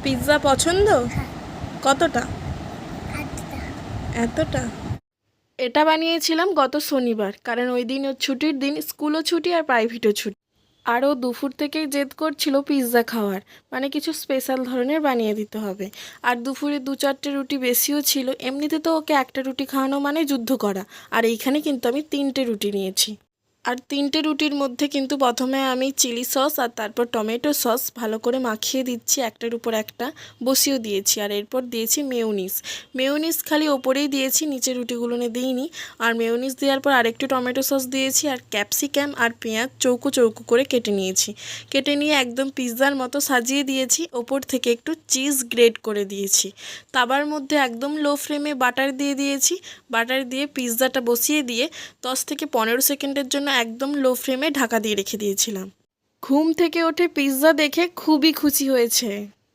Pizza পছন্দ? হ্যাঁ। কতটা? আটটা। এতটা? এটা বানিয়েছিলাম গত শনিবার, কারণ ওই দিন ওর ছুটির দিন, স্কুলও ছুটি আর প্রাইভেটও ছুটি। আরও দুপুর থেকেই জেদ করছিল পিৎজা খাওয়ার, মানে কিছু স্পেশাল ধরনের বানিয়ে দিতে হবে। আর দুপুরে 2-4টে রুটি বেশিও ছিল, এমনিতে তো ওকে একটা রুটি খাওয়ানো মানে যুদ্ধ করা, আর এইখানে কিন্তু আমি 3টে রুটি নিয়েছি। আর 3টে রুটির মধ্যে কিন্তু প্রথমে আমি চিলি সস আর তারপর টমেটো সস ভালো করে মাখিয়ে দিচ্ছি, একটার উপর একটা বসিয়েও দিয়েছি। আর এরপর দিয়েছি মেয়োনিজ। মেয়োনিজ খালি ওপরেই দিয়েছি, নিচে রুটিগুলোনে দিইনি। আর মেয়োনিজ দেওয়ার পর আরেকটু টমেটো সস দিয়েছি, আর ক্যাপসিকাম আর পেঁয়াজ চৌকো চৌকো করে কেটে নিয়েছি। কেটে নিয়ে একদম পিৎজার মতো সাজিয়ে দিয়েছি, ওপর থেকে একটু চিজ গ্রেট করে দিয়েছি। তাবার মধ্যে একদম লো ফ্লেমে বাটার দিয়ে দিয়েছি। বাটার দিয়ে পিৎজাটা বসিয়ে দিয়ে 10 থেকে 15 সেকেন্ডের জন্য একদম লো ফ্লেমে ঢাকা দিয়ে রেখে দিয়েছিলাম। ঘুম থেকে উঠে পিৎজা দেখে খুবই খুশি হয়েছে।